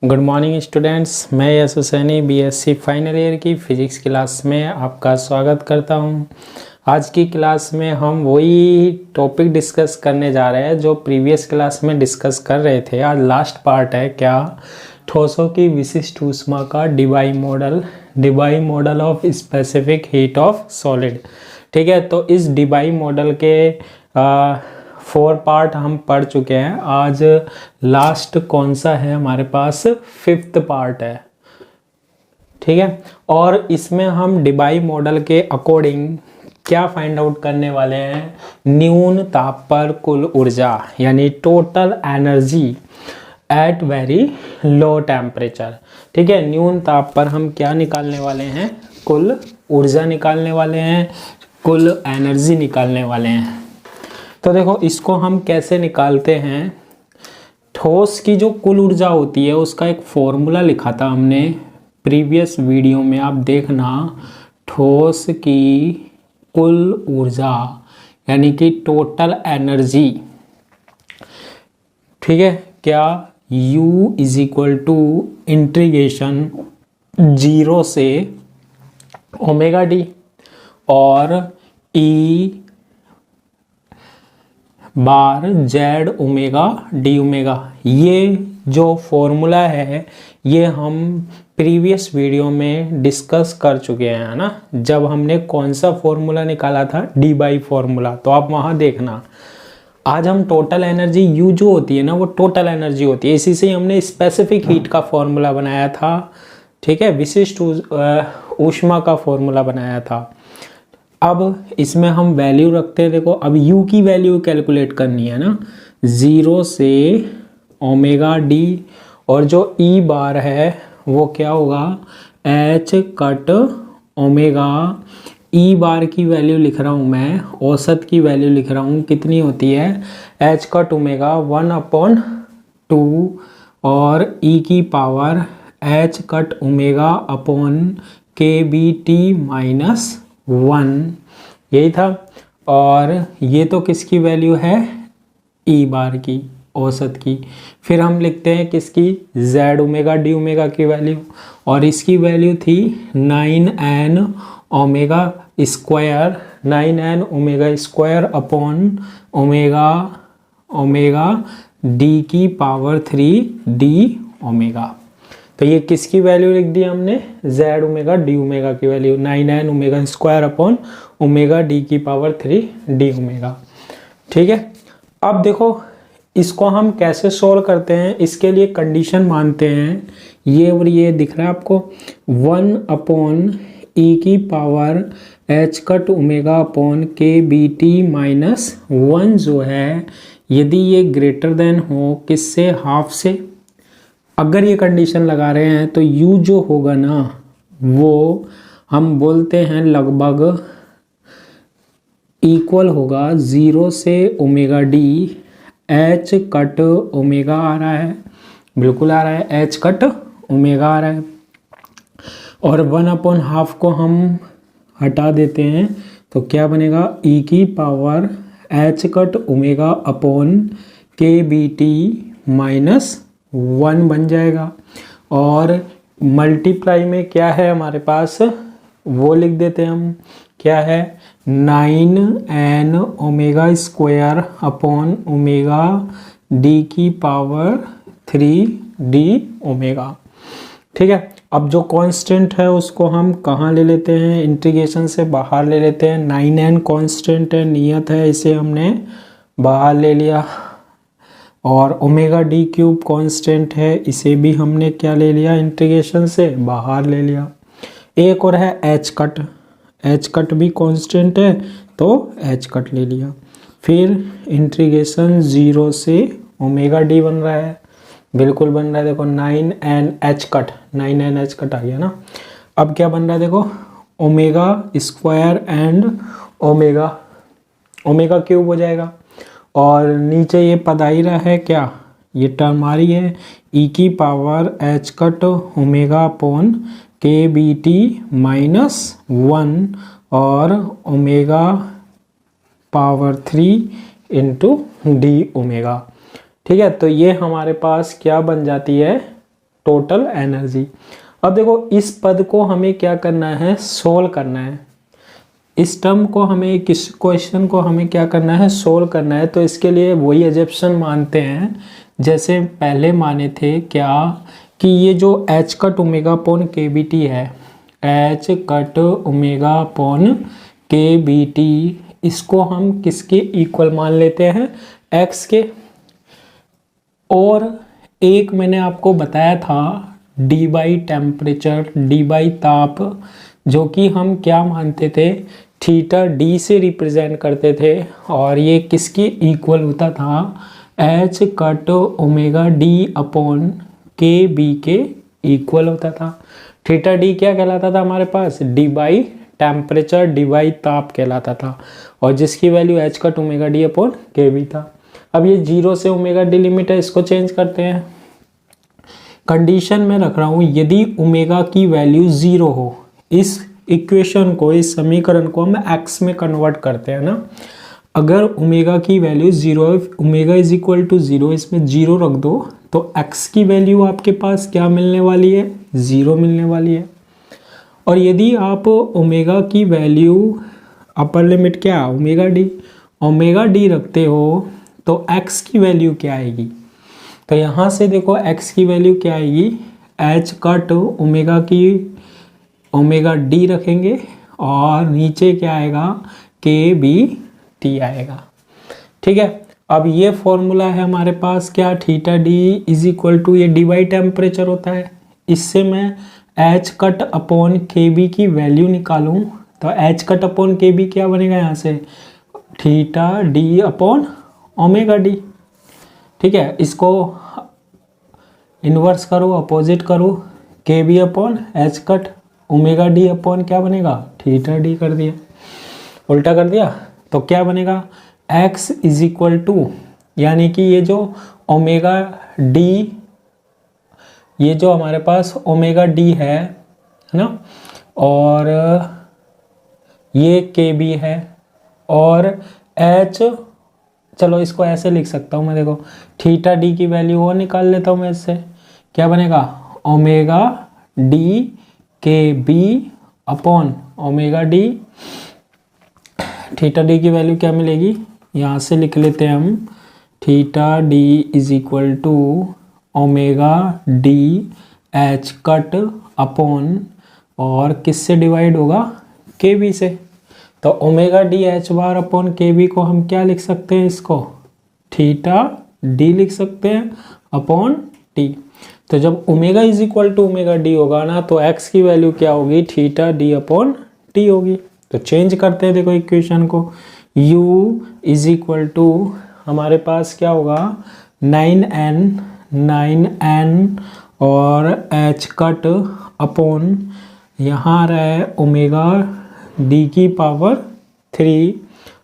Good morning students, मैं यश Husaini BSc final year की physics class में आपका स्वागत करता हूं। आज की क्लास में हम वही टॉपिक डिस्कस करने जा रहे हैं जो प्रीवियस क्लास में डिस्कस कर रहे थे। आज लास्ट पार्ट है क्या, ठोसों की विशिष्ट ऊष्मा का Debye model of specific heat of solid. ठीक है, तो इस डिबाई मॉडल के 4 पार्ट हम पढ़ चुके हैं। आज लास्ट कौन सा है हमारे पास, 5th पार्ट है। ठीक है, और इसमें हम डिबाई मॉडल के अकॉर्डिंग क्या फाइंड आउट करने वाले हैं, न्यून ताप पर कुल ऊर्जा यानी total energy at very low temperature. ठीक है, न्यून ताप पर हम क्या निकालने वाले हैं, कुल ऊर्जा निकालने वाले हैं, कुल एनर्जी निकालने वाले हैं। तो देखो इसको हम कैसे निकालते हैं। ठोस की जो कुल ऊर्जा होती है उसका एक फॉर्मूला लिखा था हमने प्रीवियस वीडियो में, आप देखना। ठोस की कुल ऊर्जा यानी कि टोटल एनर्जी, ठीक है, क्या U is equal to integration 0 से ओमेगा डी और E bar Z omega D omega. ये जो फॉर्मूला है ये हम प्रीवियस वीडियो में डिस्कस कर चुके हैं, है ना। जब हमने कौन सा फॉर्मूला निकाला था, डी बाई फॉर्मूला, तो आप वहाँ देखना। आज हम टोटल एनर्जी यू जो होती है ना, वो टोटल एनर्जी होती है, इसी से हमने स्पेसिफिक हीट का फॉर्मूला बनाया था। ठीक है, विशिष्ट ऊष्मा का फॉर्मूला बनाया था। अब इसमें हम वैल्यू रखते हैं। देखो अब U की वैल्यू कैलकुलेट करनी है ना, 0 से ओमेगा डी, और जो E बार है वो क्या होगा, H कट ओमेगा। E बार की वैल्यू लिख रहा हूँ मैं, औसत की वैल्यू लिख रहा हूँ, कितनी होती है, H कट ओमेगा 1/2 और E की power H cut omega upon KBT -1, यही था। और ये तो किसकी वैल्यू है, E बार की, औसत की। फिर हम लिखते हैं किसकी, Z ओमेगा डी ओमेगा की वैल्यू, और इसकी वैल्यू थी 9n omega square, 9n omega square upon omega D की पावर 3 डी ओमेगा। तो ये किसकी वैल्यू लिख दी हमने, Z ओमेगा डी ओमेगा की value 9n omega square upon omega D की पावर 3 डी ओमेगा। ठीक है, अब देखो इसको हम कैसे सोल्व करते हैं। इसके लिए कंडीशन मानते हैं, ये और ये दिख रहा है आपको, 1/e की power h cut omega upon KBT -1 जो है, यदि ये ग्रेटर देन हो किससे, हाफ से। अगर ये कंडीशन लगा रहे हैं तो U जो होगा ना, वो हम बोलते हैं लगभग इक्वल होगा 0 से omega d, H cut omega आ रहा है, बिल्कुल आ रहा है, H कट ओमेगा आ रहा है, और 1/2 को हम हटा देते हैं तो क्या बनेगा, E की power H cut omega upon KBT -1 बन जाएगा। और मल्टीप्लाई में क्या है हमारे पास, वो लिख देते हैं हम, क्या है, 9n omega square upon omega D की पावर 3 डी ओमेगा। ठीक है, अब जो कांस्टेंट है उसको हम कहाँ ले लेते हैं, इंटीग्रेशन से बाहर ले लेते हैं। 9n कांस्टेंट है, नियत है, इसे हमने बाहर ले लिया। और ओमेगा डी क्यूब कांस्टेंट है, इसे भी हमने क्या ले लिया, इंटीग्रेशन से बाहर ले लिया। एक और है H कट भी कांस्टेंट है, तो H कट ले लिया। फिर इंटीग्रेशन 0 से ओमेगा डी बन रहा है, बिल्कुल बन रहा है। देखो 9n H कट आ गया ना। अब क्या बन रहा है, देखो omega square and omega cube हो जाएगा। और नीचे ये पद आ ही रहा है, क्या, ये टर्म आ रही है, E की power H cut omega upon KBT -1 और omega power 3 into D omega. ठीक है, तो ये हमारे पास क्या बन जाती है, टोटल एनर्जी। अब देखो इस पद को हमें क्या करना है, सोल्व करना है। इस टर्म को हमें, किस क्वेश्चन को हमें क्या करना है, सोल्व करना है। तो इसके लिए वही एजम्पशन मानते हैं जैसे पहले माने थे, क्या कि ये जो h cut omega upon K B T है, h cut omega upon K B T, इसको हम किसके इक्वल मान लेते हैं, x के। और एक मैंने आपको बताया था d by temperature, d by ताप, जो कि हम क्या मानते थे, थीटा d से रिप्रेजेंट करते थे, और ये किसके इक्वल होता था, h cut omega d upon K B के इक्वल होता था। थीटा d क्या कहलाता था हमारे पास, d by temperature, d by ताप कहलाता था, और जिसकी value h cut omega d upon K B था। अब ये 0 से ओमेगा d लिमिट है, इसको चेंज करते हैं। कंडीशन में रख रहा हूँ, यदि ओमेगा की वैल्यू 0 हो, इस इक्वेशन को, इस समीकरण को हम x में कन्वर्ट करते हैं ना। अगर ओमेगा की वैल्यू 0 है, ओमेगा इज इक्वल टू 0, इसमें 0 रख दो, तो x की वैल्यू आपके पास क्या मिलने वाली है, 0 मिलने वाली है। और यदि आप ओमेगा की वैल्यू, अपर लिमिट क्या, ओमेगा डी रखते हो, तो x की वैल्यू क्या आएगी, तो यहाँ से देखो x की वैल्यू क्या आएगी, h कट ओमेगा डी रखेंगे, और नीचे क्या आएगा, के बी टी आएगा। ठीक है, अब ये फॉर्मूला है हमारे पास क्या, theta D is equal to, ये डी बाई टेम्परेचर होता है, इससे मैं h cut upon K B की वैल्यू निकालूं, तो h cut upon K B क्या बनेगा यहाँ से, theta D upon omega D. ठीक है, इसको इन्वर्स करो, अपोजिट करो, K B upon H cut omega D upon क्या बनेगा, थीटा डी कर दिया, उल्टा कर दिया, तो क्या बनेगा, x इज इक्वल टू, यानी कि ये जो ओमेगा डी, ये जो हमारे पास ओमेगा डी है ना, और ये के बी है, और h, चलो इसको ऐसे लिख सकता हूँ मैं, देखो थीटा डी की वैल्यू वो निकाल लेता हूँ मैं, इससे क्या बनेगा, omega D K B upon omega D, theta D की वैल्यू क्या मिलेगी, यहाँ से लिख लेते हैं हम, theta D is equal to omega D H cut upon, और किससे डिवाइड होगा, के बी से, तो omega D H bar upon K B को हम क्या लिख सकते हैं, इसको थीटा डी लिख सकते हैं अपॉन टी। तो जब omega is equal to omega D होगा ना, तो एक्स की वैल्यू क्या होगी, थीटा डी अपॉन टी होगी। तो चेंज करते हैं, देखो इक्वेशन को, u इज इक्वल टू हमारे पास क्या होगा, 9n और h कट अपॉन, यहाँ आ रहा है ओमेगा डी की पावर 3।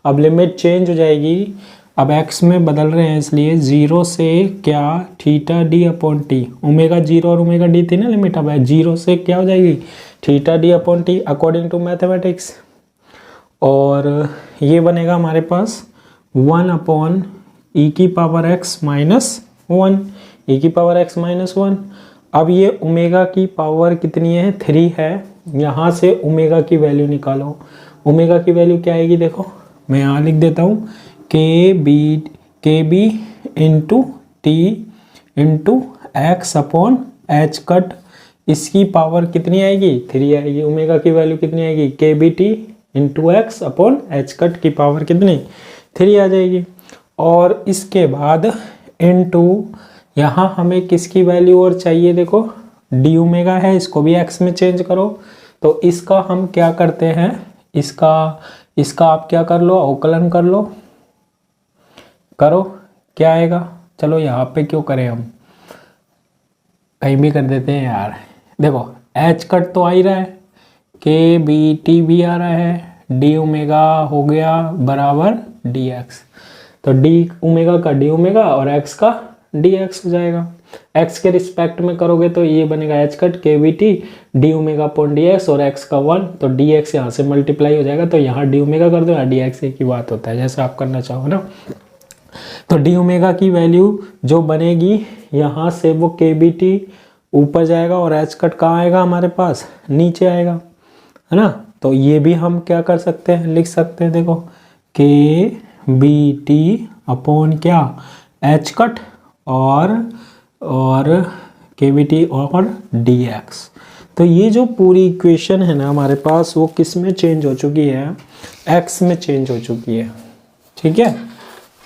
अब लिमिट चेंज हो जाएगी, अब x में बदल रहे हैं इसलिए 0 से क्या, theta D upon T, omega 0 और ओमेगा डी थी ना लिमिट, अब 0 से क्या हो जाएगी, theta D upon T according to mathematics, और ये बनेगा हमारे पास 1 अपॉन ई की पावर x माइनस 1, ई की पावर x माइनस 1। अब ये ओमेगा की पावर कितनी है, 3 है, यहाँ से ओमेगा की वैल्यू निकालो, ओमेगा की वैल्यू क्या आएगी, देखो मैं यहाँ लिख देता हूँ, K B into T into X upon H cut, इसकी पावर कितनी आएगी, 3 आएगी, ओमेगा की वैल्यू कितनी आएगी, K B T into X upon H cut की पावर कितनी, 3 आ जाएगी। और इसके बाद इंटू, यहाँ हमें किसकी वैल्यू और चाहिए, देखो डी ओमेगा है, इसको भी एक्स में चेंज करो, तो इसका हम क्या करते हैं, इसका आप क्या कर लो, अवकलन कर लो, करो क्या आएगा, चलो यहाँ पे क्यों करें, हम कहीं भी कर देते हैं यार। देखो एच कट तो आ ही रहा है, के बी टी भी आ रहा है, डी ओमेगा हो गया बराबर डी एक्स, तो डी ओमेगा का डी ओमेगा और एक्स का डी एक्स हो जाएगा। एक्स के रिस्पेक्ट में करोगे तो ये बनेगा H cut K B T D omega upon D X, और एक्स का 1, तो डी एक्स यहाँ से मल्टीप्लाई हो जाएगा, तो यहाँ डी ओमेगा कर दो, यहाँ डी एक्स एक ही बात होता है, जैसे आप करना चाहो ना। तो डी ओमेगा की वैल्यू जो बनेगी यहाँ से वो के बी टी ऊपर जाएगा और एच कट कहाँ आएगा हमारे पास, नीचे आएगा, है ना। तो ये भी हम क्या कर सकते हैं, लिख सकते हैं, देखो के बी टी अपॉन क्या, एच कट और के बी टी और डी एक्स। तो ये जो पूरी इक्वेशन है ना हमारे पास, वो किस में चेंज हो चुकी है, एक्स में चेंज हो चुकी है, ठीक है।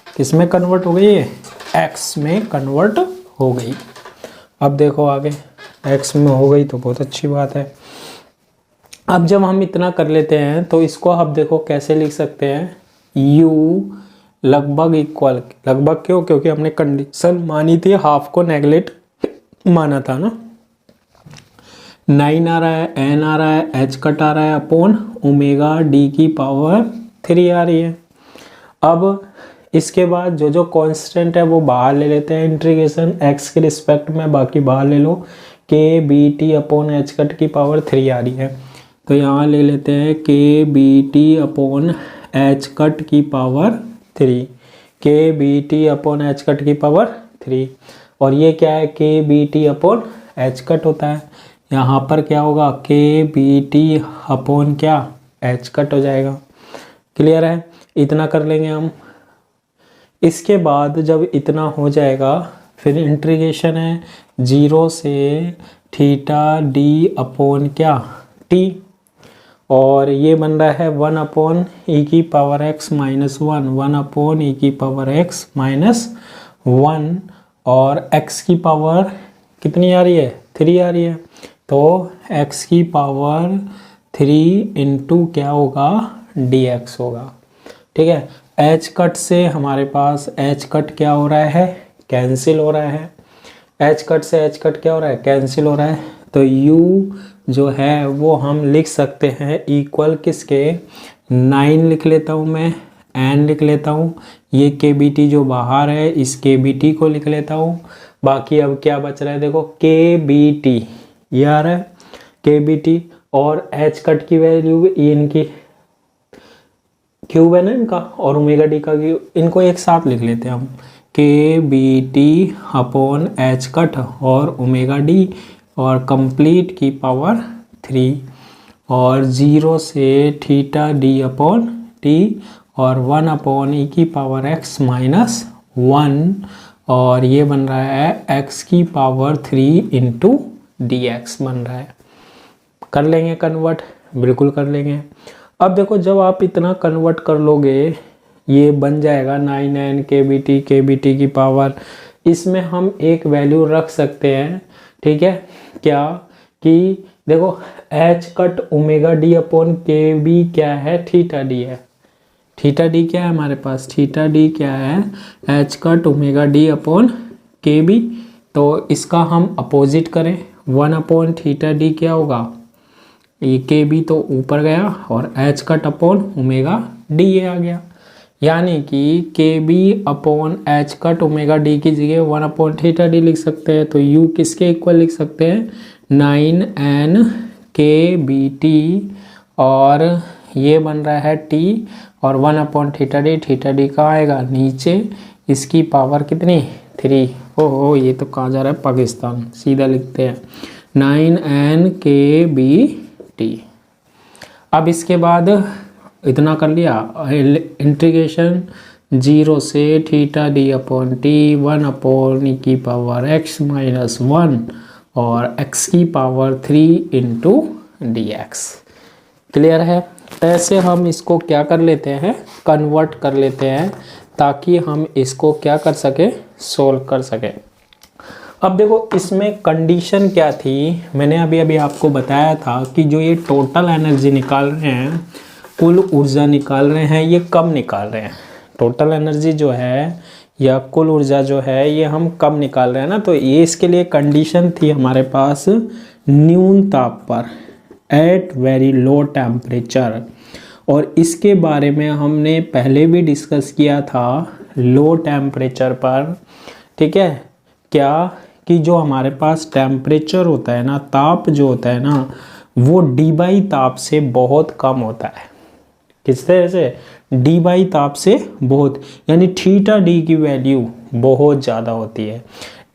किस में कन्वर्ट हो गई है, एक्स में कन्वर्ट हो गई। अब देखो आगे, एक्स में हो गई तो बहुत अच्छी बात है। अब जब हम इतना कर लेते हैं तो इसको अब देखो कैसे लिख सकते हैं, u लगभग इक्वल, लगभग क्यों, क्योंकि हमने कंडीशन मानी थी, हाफ को नेगलेक्ट माना था ना। 9 आ रहा है, n आ रहा है, h कट आ रहा है अपॉन ओमेगा d की पावर 3 आ रही है। अब इसके बाद जो जो कांस्टेंट है वो बाहर ले लेते हैं, इंटीग्रेशन x के रिस्पेक्ट में, बाकी बाहर ले लो, K B T upon H cut की पावर 3 आ रही है। तो यहाँ ले लेते हैं K B T upon H cut की power 3, K B T upon H cut की पावर 3, और ये क्या है, K B T upon H cut होता है। यहाँ पर क्या होगा, के बी टी अपॉन क्या, एच कट हो जाएगा। क्लियर है, इतना कर लेंगे हम। इसके बाद जब इतना हो जाएगा, फिर इंटीग्रेशन है 0 से थीटा डी अपॉन क्या, टी, और ये बन रहा है 1 अपॉन ई की power x minus 1, 1 upon e की पावर x माइनस 1, और x की पावर कितनी आ रही है, 3 आ रही है। तो x की पावर 3 इंटू क्या होगा, dx होगा, ठीक है। h कट से हमारे पास h कट क्या हो रहा है, कैंसिल हो रहा है, h कट से h कट क्या हो रहा है, कैंसिल हो रहा है। तो u जो है वो हम लिख सकते हैं इक्वल किसके, 9 लिख लेता हूँ मैं, n लिख लेता हूँ, ये के बी टी जो बाहर है इस के बी टी को लिख लेता हूँ। बाकी अब क्या बच रहा है, देखो के बी टी ये आ रहा है, के बी टी, और h कट की वैल्यू इनकी क्यूब है ना इनका, और ओमेगा डी का क्यूब, इनको एक साथ लिख लेते हैं हम, K B T upon H cut और ओमेगा डी और कंप्लीट की पावर 3, और 0 से थीटा डी अपॉन टी और 1 अपॉन ई की पावर x माइनस 1, और ये बन रहा है x की पावर 3 इंटू डी एक्स बन रहा है। कर लेंगे कन्वर्ट, बिल्कुल कर लेंगे। अब देखो जब आप इतना कन्वर्ट कर लोगे, ये बन जाएगा 9n के बी टी की पावर, इसमें हम एक वैल्यू रख सकते हैं, ठीक है, क्या कि देखो h cut omega D upon K B क्या है, थीटा डी है, थीटा डी क्या है हमारे पास, थीटा डी क्या है, h cut omega D upon K B. तो इसका हम अपोजिट करें, 1 अपॉन थीटा डी क्या होगा, ये के बी तो ऊपर गया और h cut upon omega D ये आ गया, यानी कि K B upon H cut omega D की जगह 1 अपॉन थीटा डी लिख सकते हैं। तो u किसके इक्वल लिख सकते हैं, 9n के बी टी, और ये बन रहा है t, और 1 अपॉन थीटा डी कहाँ आएगा, नीचे, इसकी पावर कितनी, 3। ओहो ये तो कहाँ जा रहा है, पाकिस्तान, सीधा लिखते हैं 9n के बी टी। अब इसके बाद इतना कर लिया, इंटीग्रेशन 0 से theta D upon t, 1 upon e की पावर x माइनस 1 और x की power 3 into d x. Clear है, ऐसे हम इसको क्या कर लेते हैं, कन्वर्ट कर लेते हैं, ताकि हम इसको क्या कर सके, सोल्व कर सके। अब देखो इसमें कंडीशन क्या थी, मैंने अभी आपको बताया था कि जो ये टोटल एनर्जी निकाल रहे हैं, कुल ऊर्जा निकाल रहे हैं, ये कब निकाल रहे हैं, टोटल एनर्जी जो है या कुल ऊर्जा जो है ये हम कब निकाल रहे हैं ना। तो ये इसके लिए कंडीशन थी हमारे पास न्यून ताप पर, एट वेरी लो टेम्परेचर, और इसके बारे में हमने पहले भी डिस्कस किया था लो टेम्परेचर पर, ठीक है, क्या कि जो हमारे पास टेम्परेचर होता है ना, ताप जो होता है ना, वो डी बाई ताप से बहुत कम होता है। किस तरह से, डी बाई ताप से बहुत, यानी थीटा डी की वैल्यू बहुत ज़्यादा होती है।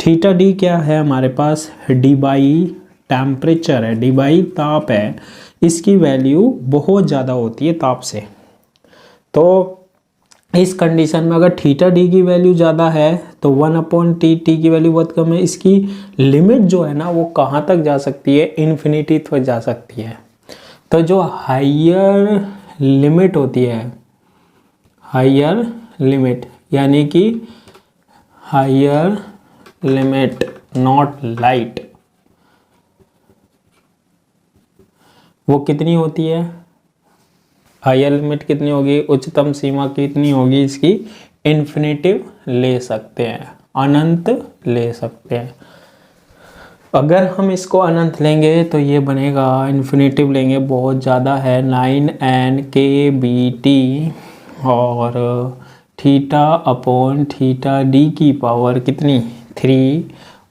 थीटा डी क्या है हमारे पास, डी बाई टेम्परेचर है, डी बाई ताप है, इसकी वैल्यू बहुत ज़्यादा होती है ताप से। तो इस कंडीशन में अगर थीटा डी की वैल्यू ज़्यादा है तो 1/t, टी की वैल्यू बहुत कम है, इसकी लिमिट जो है ना वो कहाँ तक जा सकती है, इन्फिनिटी तक जा सकती है। तो जो हायर लिमिट होती है, हायर लिमिट यानी कि हायर लिमिट नॉट लाइट, वो कितनी होती है, हायर लिमिट कितनी होगी, उच्चतम सीमा कितनी होगी इसकी, इन्फिनिटिव ले सकते हैं, अनंत ले सकते हैं। अगर हम इसको अनंत लेंगे तो ये बनेगा, इन्फिनिटिव लेंगे बहुत ज़्यादा है, 9n/kBt और थीटा अपॉन थीटा डी की पावर कितनी, 3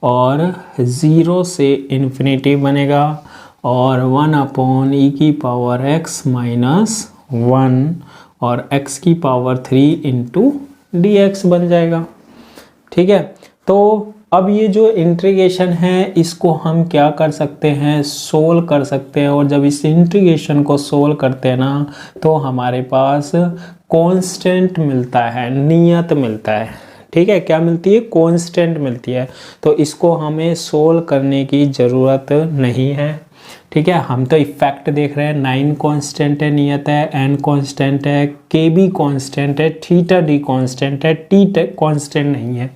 और 0 से इन्फिनिटी बनेगा और 1/e की पावर x माइनस 1 और x की पावर 3 इंटू dx बन जाएगा। ठीक है, तो अब ये जो इंटीग्रेशन है इसको हम क्या कर सकते हैं, सोल्व कर सकते हैं। और जब इस इंटीग्रेशन को सोल्व करते हैं ना तो हमारे पास कांस्टेंट मिलता है, नियत मिलता है। ठीक है, क्या मिलती है, कांस्टेंट मिलती है। तो इसको हमें सोल्व करने की ज़रूरत नहीं है। ठीक है, हम तो इफेक्ट देख रहे हैं, 9 कांस्टेंट है, नियत है, n कांस्टेंट है, kb कांस्टेंट है, थीटा डी कांस्टेंट है, t कांस्टेंट नहीं है,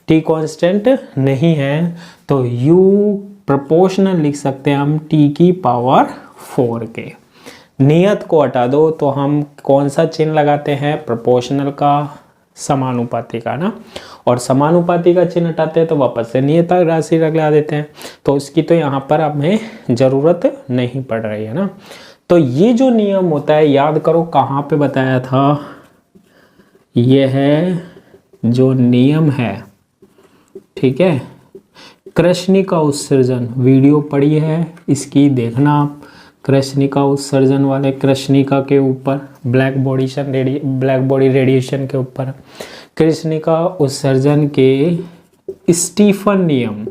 t कांस्टेंट नहीं है। तो u प्रोपोर्शनल लिख सकते हैं हम t की पावर 4 के। नियत को हटा दो तो हम कौन सा चिन्ह लगाते हैं, प्रोपोर्शनल का, समानुपाती का ना, और समानुपाती का चिन्ह हटाते हैं तो वापस से नियत राशि लगा देते हैं। तो उसकी तो यहाँ पर हमें ज़रूरत नहीं पड़ रही है ना। तो ये जो नियम होता है, याद करो कहाँ पे बताया था, यह है जो नियम है। ठीक है, कृष्णिका उत्सर्जन, वीडियो पड़ी है इसकी, देखना आप, कृष्णिका उत्सर्जन वाले, कृष्णिका के ऊपर ब्लैक बॉडी रेडिएशन के ऊपर कृष्णिका उत्सर्जन के स्टीफन नियम,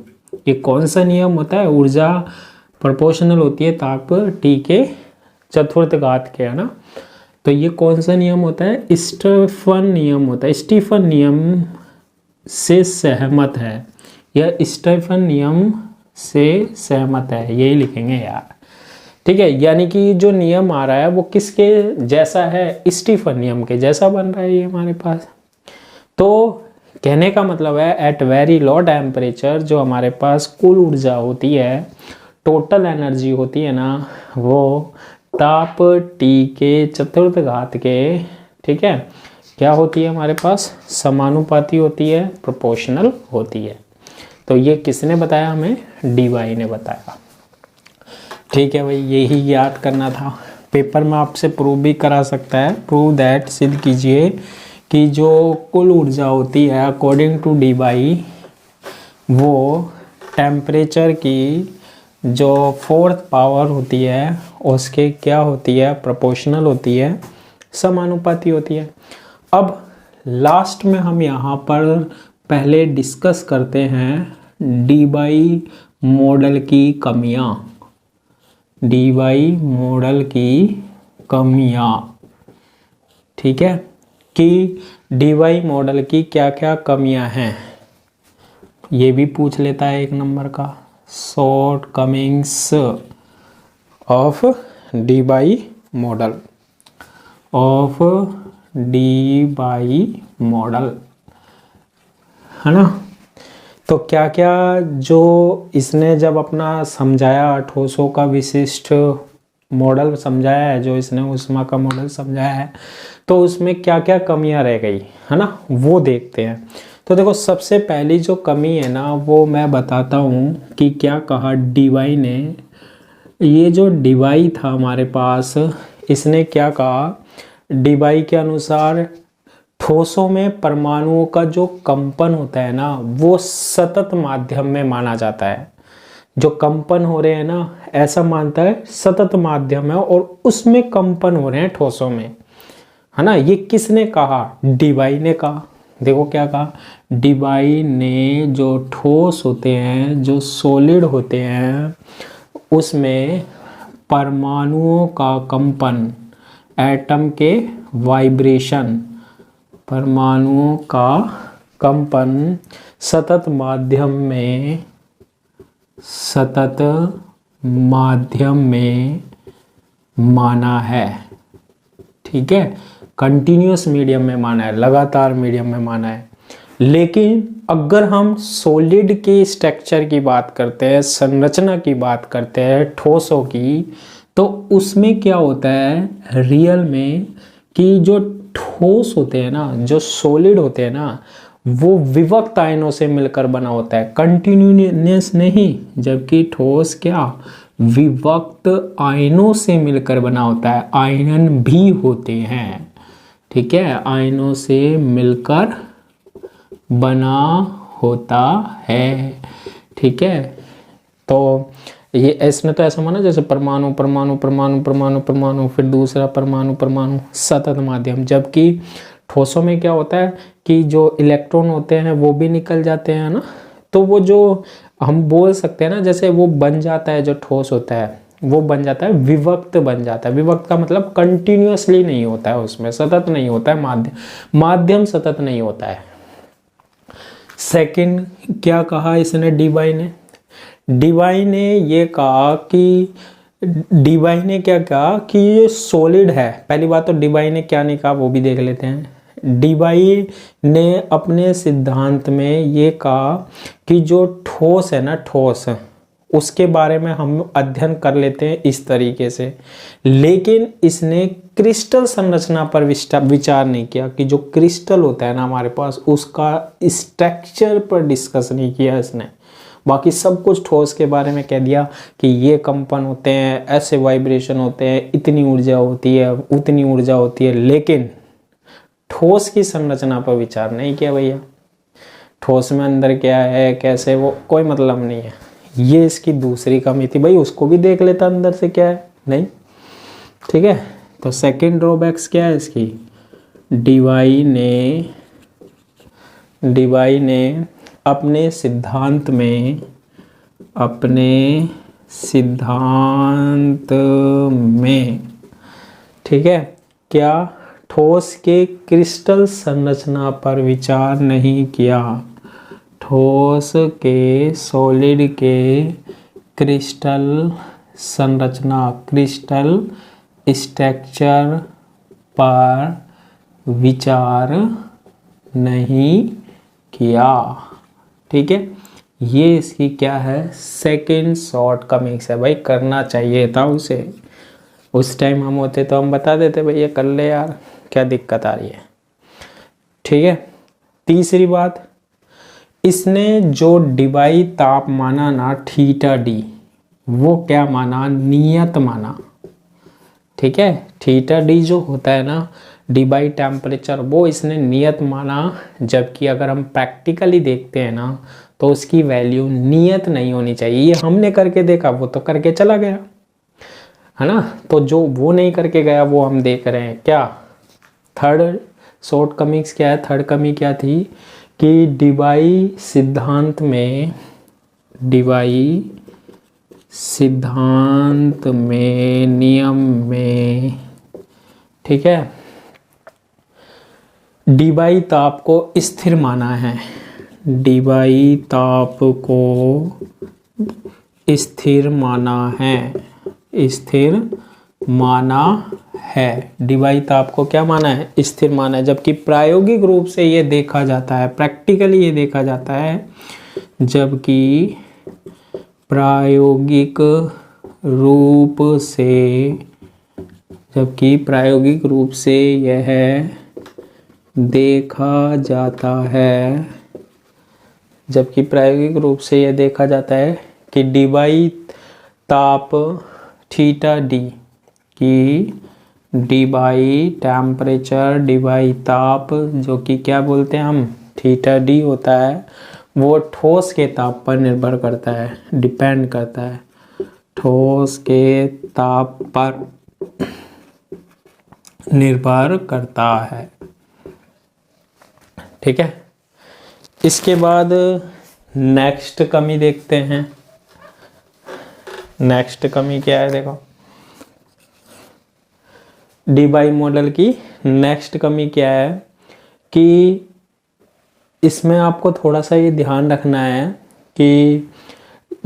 ये कौन सा नियम होता है, ऊर्जा प्रोपोर्शनल होती है ताप T के चतुर्थ घात के, है ना। तो ये कौन सा नियम होता है, स्टीफन नियम होता है। स्टीफन नियम से सहमत है, यह स्टीफन नियम से सहमत है, यही लिखेंगे यार। ठीक है, यानी कि जो नियम आ रहा है वो किसके जैसा है, स्टीफन नियम के जैसा बन रहा है ये हमारे पास। तो कहने का मतलब है एट वेरी लो टेम्परेचर जो हमारे पास कुल ऊर्जा होती है, टोटल एनर्जी होती है ना, वो ताप T के चतुर्थ घात के, ठीक है, क्या होती है हमारे पास, समानुपाती होती है, प्रोपोर्शनल होती है। तो ये किसने बताया हमें, डी.वाई ने बताया। ठीक है भाई, यही याद करना था। पेपर में आपसे प्रूव भी करा सकता है, प्रूव दैट, सिद्ध कीजिए कि जो कुल ऊर्जा होती है अकॉर्डिंग टू डी.वाई, वो टेम्परेचर की जो फोर्थ पावर होती है उसके क्या होती है, प्रोपोर्शनल होती है, समानुपाती होती है। अब लास्ट में हम यहाँ पर पहले डिस्कस करते हैं डी.वाई मॉडल की कमियाँ, डी.वाई मॉडल की कमियाँ। ठीक है, कि डी.वाई मॉडल की क्या क्या कमियां हैं, ये भी पूछ लेता है एक नंबर का, shortcomings of Debye model, of Debye model, है ना। तो क्या क्या जो इसने जब अपना समझाया, ठोसों का विशिष्ट मॉडल समझाया है, जो इसने ऊष्मा का मॉडल समझाया है, तो उसमें क्या क्या कमियां रह गई, है ना, वो देखते हैं। तो देखो, सबसे पहली जो कमी है ना वो मैं बताता हूँ कि क्या कहा डी.वाई ने। ये जो डी.वाई था हमारे पास, इसने क्या कहा, डी.वाई के अनुसार ठोसों में परमाणुओं का जो कंपन होता है ना वो सतत माध्यम में माना जाता है। जो कंपन हो रहे हैं ना, ऐसा मानता है सतत माध्यम है और उसमें कंपन हो रहे हैं ठोसों में, है ना। ये किसने कहा, डी.वाई ने कहा। देखो क्या कहा, डीबाई ने जो ठोस होते हैं, जो सॉलिड होते हैं, उसमें परमाणुओं का कंपन, एटम के वाइब्रेशन, परमाणुओं का कंपन सतत माध्यम में माना है। ठीक है, कंटिन्यूअस मीडियम में माना है, लगातार मीडियम में माना है। लेकिन अगर हम सॉलिड की स्ट्रक्चर की बात करते हैं, संरचना की बात करते हैं ठोसों की, तो उसमें क्या होता है रियल में कि जो ठोस होते हैं ना, जो सॉलिड होते हैं ना, वो विभक्त आयनों से मिलकर बना होता है, कंटिन्यूअस नहीं। जबकि ठोस क्या विभक्त आयनों से मिलकर बना होता है, आयन भी होते हैं। ठीक है, आयनों से मिलकर बना होता है। ठीक है, तो ये इसमें तो ऐसा माना जैसे परमाणु परमाणु परमाणु परमाणु परमाणु, फिर दूसरा परमाणु परमाणु, सतत माध्यम। जबकि ठोसों में क्या होता है कि जो इलेक्ट्रॉन होते हैं वो भी निकल जाते हैं ना, तो वो जो हम बोल सकते हैं ना, जैसे वो बन जाता है, जो ठोस होता है वो बन जाता है, विभक्त बन जाता है। विभक्त का मतलब कंटिन्यूअसली नहीं होता है, उसमें सतत नहीं होता है, माध्यम सतत नहीं होता है। सेकंड क्या कहा इसने, डीबाई ने ये कहा कि डीबाई ने क्या कहा कि ये सॉलिड है। पहली बात तो डीबाई ने क्या नहीं कहा वो भी देख लेते हैं। डीबाई ने अपने सिद्धांत में ये कहा कि जो ठोस है ना, ठोस, उसके बारे में हम अध्ययन कर लेते हैं इस तरीके से। लेकिन इसने क्रिस्टल संरचना पर विचार नहीं किया कि जो क्रिस्टल होता है ना हमारे पास, उसका स्ट्रक्चर पर डिस्कस नहीं किया इसने। बाकी सब कुछ ठोस के बारे में कह दिया कि ये कंपन होते हैं, ऐसे वाइब्रेशन होते हैं, इतनी ऊर्जा होती है, उतनी ऊर्जा होती है, लेकिन ठोस की संरचना पर विचार नहीं किया भैया। ठोस में अंदर क्या है, कैसे, वो कोई मतलब नहीं है। ये इसकी दूसरी कमी थी भाई, उसको भी देख लेता अंदर से क्या है, नहीं। ठीक है, तो सेकंड ड्रॉबैक्स क्या है इसकी, डीबाई ने अपने सिद्धांत में, ठीक है, क्या ठोस के क्रिस्टल संरचना पर विचार नहीं किया। ठोस के, सॉलिड के क्रिस्टल संरचना, क्रिस्टल स्ट्रक्चर पर विचार नहीं किया। ठीक है, ये इसकी क्या है, सेकंड शॉर्ट कमिंग्स है भाई। करना चाहिए था उसे, उस टाइम हम होते तो हम बता देते भैया कर ले यार, क्या दिक्कत आ रही है। ठीक है, तीसरी बात, इसने जो डीबाई ताप माना ना, थीटा डी, वो क्या माना, नियत माना। ठीक है, थीटा डी जो होता है ना, डीबाई टेम्परेचर, वो इसने नियत माना। जबकि अगर हम प्रैक्टिकली देखते हैं ना, तो उसकी वैल्यू नियत नहीं होनी चाहिए। ये हमने करके देखा, वो तो करके चला गया है ना, तो जो वो नहीं करके गया वो हम देख रहे हैं। क्या थर्ड शॉर्ट कमिंग्स क्या है, थर्ड कमी क्या थी कि डीबाई सिद्धांत में, नियम में, ठीक है, डीबाई ताप को स्थिर माना है। डीबाई ताप को स्थिर माना है। डीबाई ताप को क्या माना है, स्थिर माना है। जबकि प्रायोगिक रूप से ये देखा जाता है, प्रैक्टिकली ये देखा जाता है, जबकि प्रायोगिक रूप से यह देखा जाता है, कि डीबाई ताप थीटा डी, की डीबाई टेम्परेचर, डीबाई ताप, जो कि क्या बोलते हैं हम, थीटा डी होता है, वो ठोस के ताप पर निर्भर करता है, डिपेंड करता है, ठोस के ताप पर निर्भर करता है। ठीक है। इसके बाद नेक्स्ट कमी देखते हैं। नेक्स्ट कमी क्या है, देखो डीबाई मॉडल की नेक्स्ट कमी क्या है कि इसमें आपको थोड़ा सा ये ध्यान रखना है कि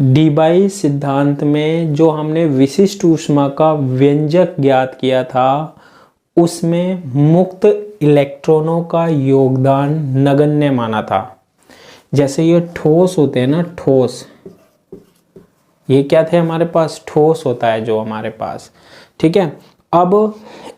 डीबाई सिद्धांत में जो हमने विशिष्ट ऊष्मा का व्यंजक ज्ञात किया था उसमें मुक्त इलेक्ट्रॉनों का योगदान नगण्य माना था। जैसे ये ठोस होते हैं ना, ठोस, ये क्या थे हमारे पास, ठोस होता है जो हमारे पास, ठीक है। अब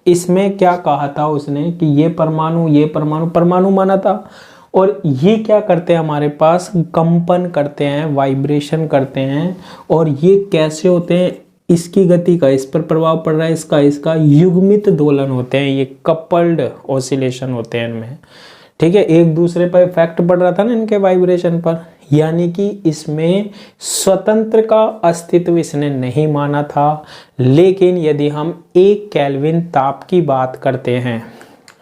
इसमें क्या कहा था उसने कि ये परमाणु माना था, और ये क्या करते हैं हमारे पास, कंपन करते हैं, वाइब्रेशन करते हैं। और ये कैसे होते हैं, इसकी गति का इस पर प्रभाव पड़ रहा है, इसका युग्मित दोलन होते हैं, ये कपल्ड ऑसिलेशन होते हैं इनमें, ठीक है। एक दूसरे पर इफेक्ट पड़ रहा था ना इनके वाइब्रेशन पर, यानी कि इसमें स्वतंत्र का अस्तित्व इसने नहीं माना था। लेकिन यदि हम 1 केल्विन ताप की बात करते हैं,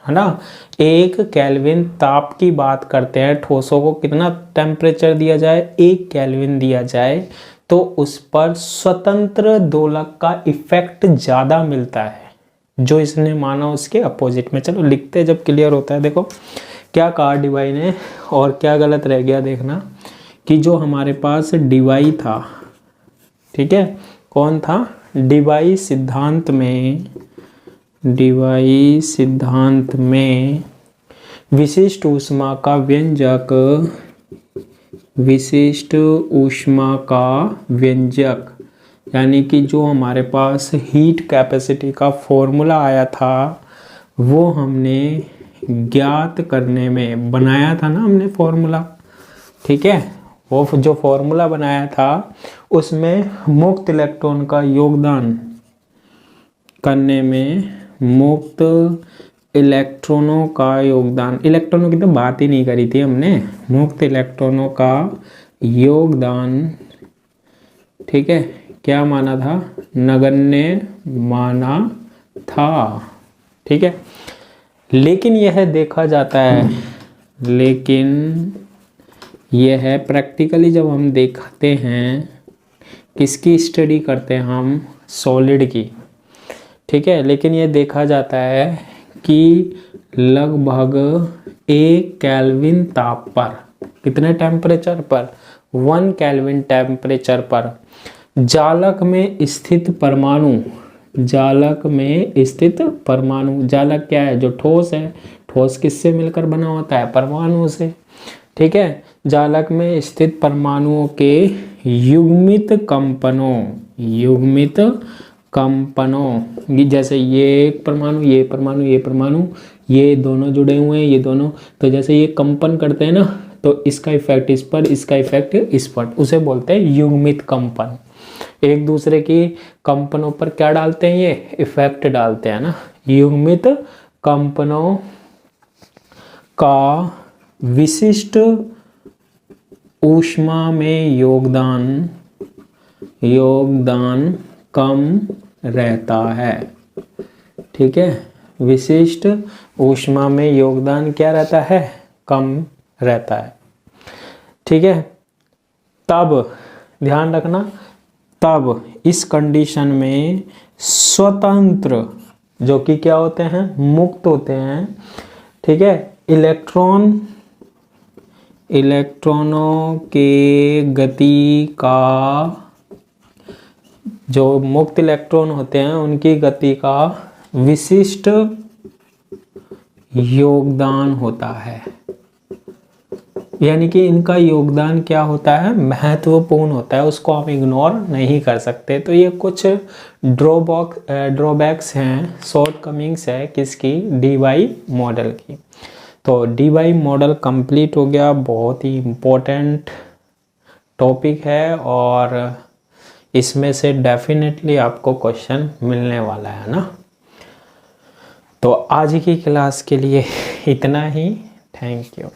है ना, 1 केल्विन ताप की बात करते हैं, ठोसों को कितना टेम्परेचर दिया जाए, 1 केल्विन दिया जाए, तो उस पर स्वतंत्र दोलक का इफेक्ट ज़्यादा मिलता है, जो इसने माना उसके अपोजिट में। चलो लिखते जब क्लियर होता है। देखो क्या कहा डीबाई ने और क्या गलत रह गया, देखना कि जो हमारे पास डीबाई था, ठीक है, कौन था, डीबाई सिद्धांत में विशिष्ट ऊष्मा का व्यंजक, यानी कि जो हमारे पास हीट कैपेसिटी का फॉर्मूला आया था वो हमने ज्ञात करने में बनाया था ना हमने फॉर्मूला, ठीक है। वो जो फॉर्मूला बनाया था उसमें मुक्त इलेक्ट्रॉन का योगदान करने में, मुक्त इलेक्ट्रॉनों का योगदान, इलेक्ट्रॉनों की तो बात ही नहीं करी थी हमने, मुक्त इलेक्ट्रॉनों का योगदान, ठीक है, क्या माना था, नगण्य माना था, ठीक है। लेकिन यह देखा जाता है, लेकिन यह प्रैक्टिकली जब हम देखते हैं, किसकी स्टडी करते हैं हम, सॉलिड की, ठीक है। लेकिन यह देखा जाता है कि लगभग 1 केल्विन ताप पर, कितने टेम्परेचर पर, 1 केल्विन टेम्परेचर पर जालक में स्थित परमाणु, जालक क्या है, जो ठोस है, ठोस किससे मिलकर बना होता है, परमाणु से, ठीक है। जालक में स्थित परमाणुओं के युग्मित कंपनों, जैसे ये एक परमाणु, ये परमाणु, ये दोनों जुड़े हुए हैं, ये दोनों, तो जैसे ये कंपन करते हैं ना, तो इसका इफेक्ट इस पर, इसका इफेक्ट इस पर, उसे बोलते हैं युग्मित कंपन। एक दूसरे की कंपनों पर क्या डालते हैं, ये इफेक्ट डालते हैं ना। युग्मित कंपनों का विशिष्ट ऊष्मा में योगदान कम रहता है, ठीक है। विशिष्ट ऊष्मा में योगदान क्या रहता है, कम रहता है, ठीक है। तब ध्यान रखना, तब इस कंडीशन में स्वतंत्र, जो कि क्या होते हैं, मुक्त होते हैं, ठीक है, इलेक्ट्रॉनों के गति का, जो मुक्त इलेक्ट्रॉन होते हैं उनकी गति का विशिष्ट योगदान होता है, यानी कि इनका योगदान क्या होता है, महत्वपूर्ण होता है, उसको हम इग्नोर नहीं कर सकते। तो ये कुछ ड्रॉबैक्स हैं, शॉर्टकमिंग्स है किसकी, डीबाई मॉडल की। तो डीबाई मॉडल कंप्लीट हो गया, बहुत ही इम्पोर्टेंट टॉपिक है और इसमें से डेफिनेटली आपको क्वेश्चन मिलने वाला है ना। तो आज की क्लास के लिए इतना ही, थैंक यू।